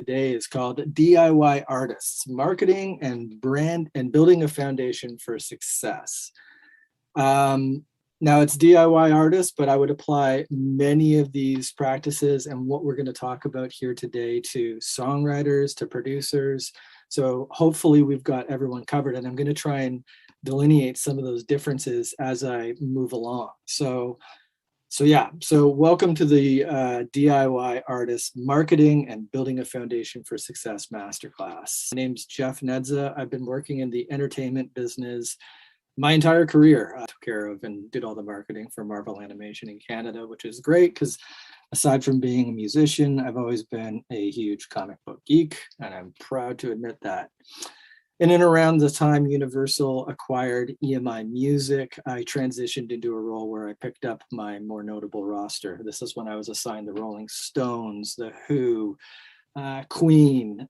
Today is called DIY Artists, Marketing and Brand and Building a Foundation for Success. Now it's DIY artists, but I would apply many of these practices and what we're going to talk about here today to songwriters, to producers. So hopefully we've got everyone covered, and I'm going to try and delineate some of those differences as I move along. So welcome to the DIY Artist Marketing and Building a Foundation for Success Masterclass. My name's Jeff Nedza. I've been working in the entertainment business my entire career. I took care of and did all the marketing for Marvel Animation in Canada, which is great because aside from being a musician, I've always been a huge comic book geek, and I'm proud to admit that. And then around the time Universal acquired EMI Music, I transitioned into a role where I picked up my more notable roster. This is when I was assigned the Rolling Stones, The Who, Queen,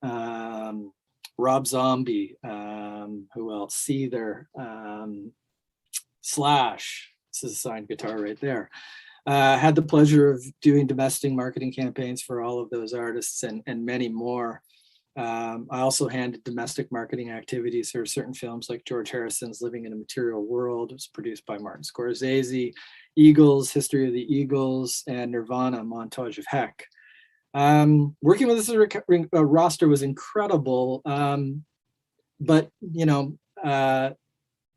Rob Zombie, who else? Seether, Slash. This is assigned guitar right there. Had the pleasure of doing domestic marketing campaigns for all of those artists and many more. I also handled domestic marketing activities for certain films like George Harrison's Living in a Material World. It was produced by Martin Scorsese, Eagles, History of the Eagles, and Nirvana, Montage of Heck. Working with this roster was incredible, but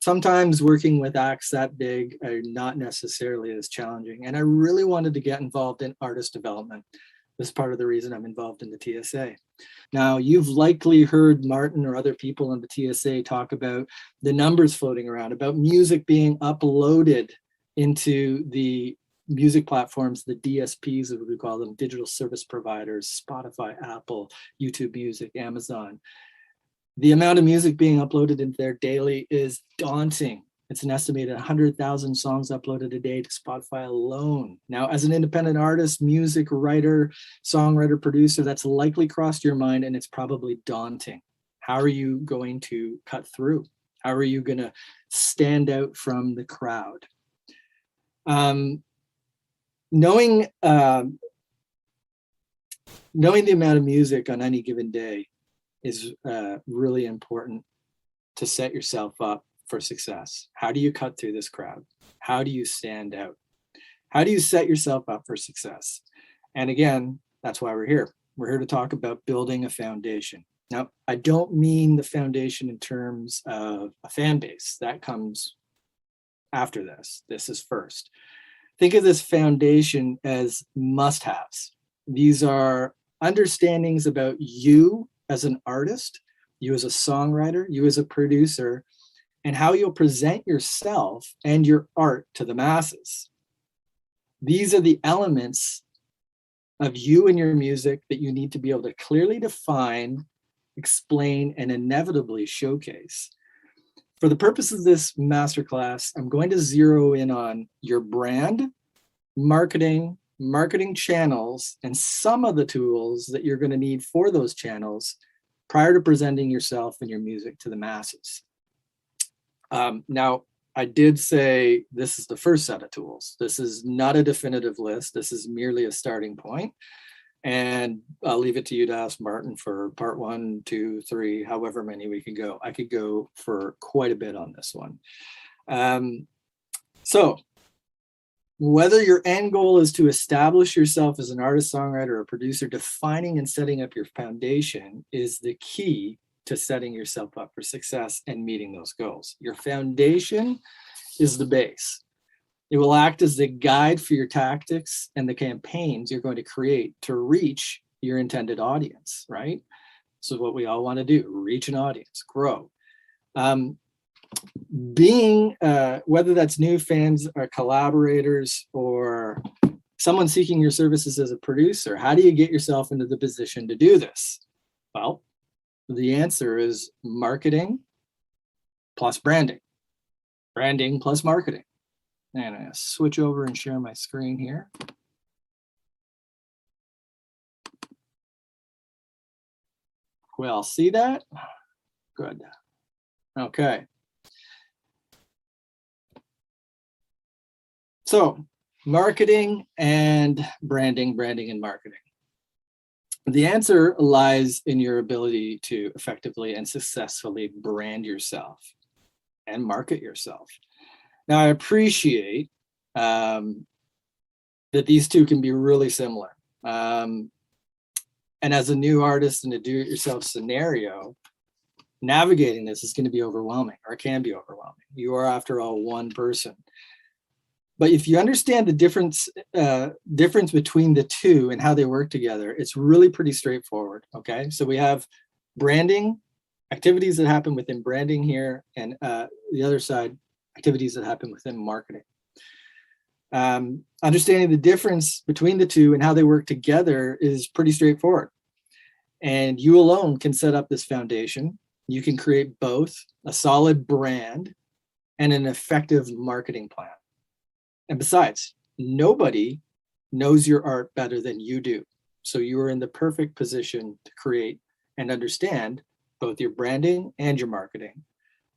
sometimes working with acts that big are not necessarily as challenging. And I really wanted to get involved in artist development. That's part of the reason I'm involved in the TSA. Now, you've likely heard Martin or other people in the TSA talk about the numbers floating around, about music being uploaded into the music platforms, the DSPs, as we call them, digital service providers, Spotify, Apple, YouTube Music, Amazon. The amount of music being uploaded into there daily is daunting. It's an estimated 100,000 songs uploaded a day to Spotify alone. Now, as an independent artist, music writer, songwriter, producer, that's likely crossed your mind, and it's probably daunting. How are you going to cut through? How are you going to stand out from the crowd? Knowing the amount of music on any given day is really important to set yourself up for success. How do you cut through this crowd? How do you stand out? How do you set yourself up for success? And again, that's why we're here. We're here to talk about building a foundation. Now, I don't mean the foundation in terms of a fan base. That comes after this. This is first. Think of this foundation as must-haves. These are understandings about you as an artist, you as a songwriter, you as a producer, and how you'll present yourself and your art to the masses. These are the elements of you and your music that you need to be able to clearly define, explain, and inevitably showcase. For the purpose of this masterclass, I'm going to zero in on your brand, marketing channels, and some of the tools that you're going to need for those channels prior to presenting yourself and your music to the masses. Now, I did say this is the first set of tools. This is not a definitive list. This is merely a starting point. And I'll leave it to you to ask Martin for part 1, 2, 3, however many we can go. I could go for quite a bit on this one. So whether your end goal is to establish yourself as an artist, songwriter, or producer, defining and setting up your foundation is the key to setting yourself up for success and meeting those goals. Your foundation is the base. It will act as the guide for your tactics and the campaigns you're going to create to reach your intended audience, right? So what we all want to do, reach an audience, grow. Whether that's new fans or collaborators or someone seeking your services as a producer, how do you get yourself into the position to do this? Well, the answer is marketing plus branding, branding plus marketing. And I'm going to switch over and share my screen here. We all see that? Good. Okay. So marketing and branding and marketing. The answer lies in your ability to effectively and successfully brand yourself and market yourself. Now, I appreciate that these two can be really similar. And as a new artist in a do-it-yourself scenario, navigating this is going to be overwhelming, or can be overwhelming. You are, after all, one person. But if you understand the difference between the two and how they work together, it's really pretty straightforward. Okay, so we have branding, activities that happen within branding here, and the other side, activities that happen within marketing. Understanding the difference between the two and how they work together is pretty straightforward. And you alone can set up this foundation. You can create both a solid brand and an effective marketing plan. And besides, nobody knows your art better than you do. So you are in the perfect position to create and understand both your branding and your marketing.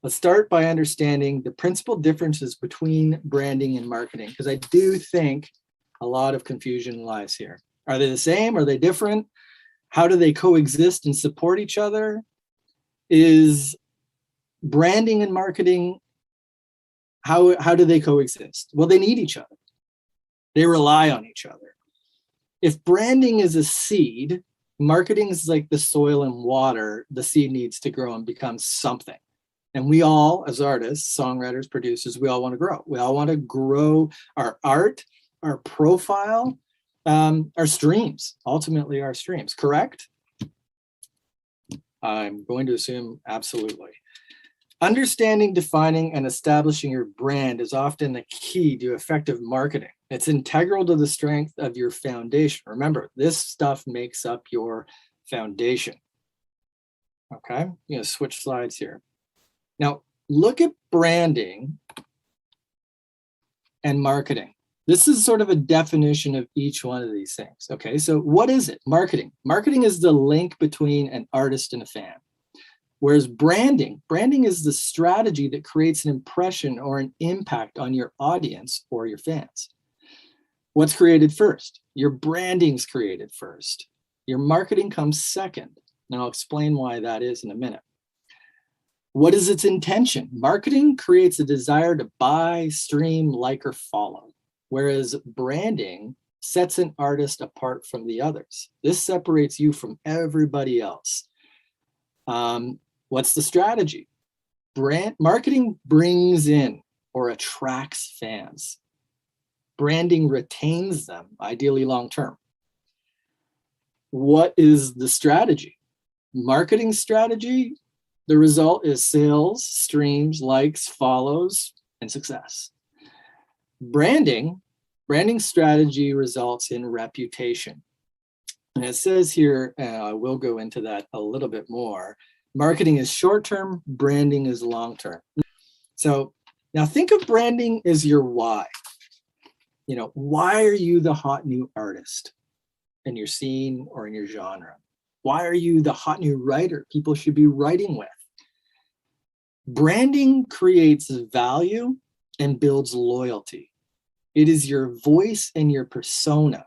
Let's start by understanding the principal differences between branding and marketing, because I do think a lot of confusion lies here. Are they the same? Are they different? How do they coexist and support each other? Is branding and marketing, how do they coexist? Well, they need each other. They rely on each other. If branding is a seed, marketing is like the soil and water the seed needs to grow and become something. And we all, as artists, songwriters, producers, we all want to grow. We all want to grow our art, our profile, our streams, ultimately our streams, correct? I'm going to assume absolutely. Understanding, defining, and establishing your brand is often the key to effective marketing. It's integral to the strength of your foundation. Remember, this stuff makes up your foundation. Okay, I'm going to switch slides here. Now, look at branding and marketing. This is sort of a definition of each one of these things. Okay, so what is it? Marketing. Marketing is the link between an artist and a fan. Whereas branding is the strategy that creates an impression or an impact on your audience or your fans. What's created first? Your branding's created first. Your marketing comes second. And I'll explain why that is in a minute. What is its intention? Marketing creates a desire to buy, stream, like, or follow. Whereas branding sets an artist apart from the others. This separates you from everybody else. What's the strategy? Marketing brings in or attracts fans. Branding retains them, ideally long-term. What is the strategy? Marketing strategy, the result is sales, streams, likes, follows, and success. Branding strategy results in reputation. And it says here, I will go into that a little bit more. Marketing is short-term, branding is long-term. So now think of branding as your why. You know, why are you the hot new artist in your scene or in your genre? Why are you the hot new writer people should be writing with? Branding creates value and builds loyalty. It is your voice and your persona.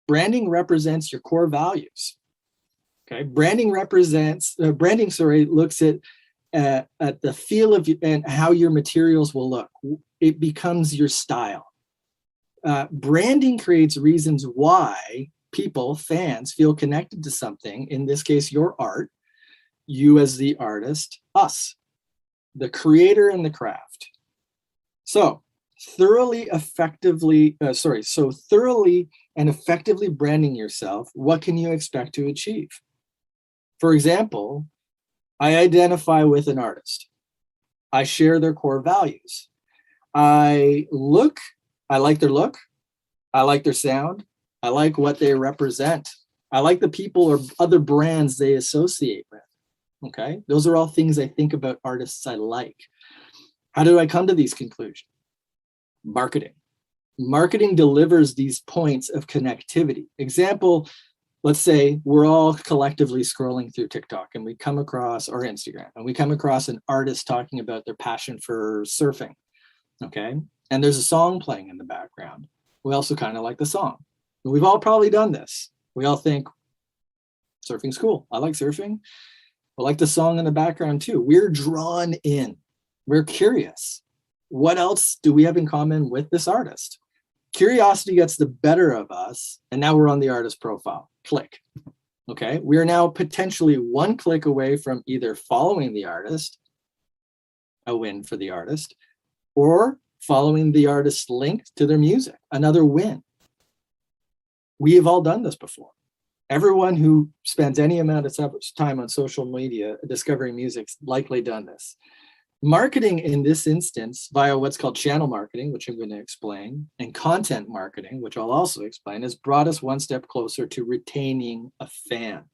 Branding represents your core values. Okay, branding looks at the feel of you and how your materials will look. It becomes your style. Branding creates reasons why people, fans, feel connected to something. In this case, your art, you as the artist, us, the creator and the craft. So thoroughly and effectively branding yourself, what can you expect to achieve? For example, I identify with an artist. I share their core values. I like their look. I like their sound. I like what they represent. I like the people or other brands they associate with. Okay, those are all things I think about artists I like. How do I come to these conclusions? Marketing. Marketing delivers these points of connectivity. Example, let's say we're all collectively scrolling through TikTok and we come across, or Instagram, and we come across an artist talking about their passion for surfing, okay? And there's a song playing in the background. We also kind of like the song. We've all probably done this. We all think, Surfing's cool. I like surfing. I like the song in the background too. We're drawn in. We're curious. What else do we have in common with this artist? Curiosity gets the better of us, and now we're on the artist profile. Click. Okay, we are now potentially one click away from either following the artist, a win for the artist, or following the artist's link to their music, another win. We have all done this before. Everyone who spends any amount of time on social media discovering music's likely done this. Marketing in this instance via what's called channel marketing, which I'm going to explain, and content marketing, which I'll also explain, has brought us one step closer to retaining a fan.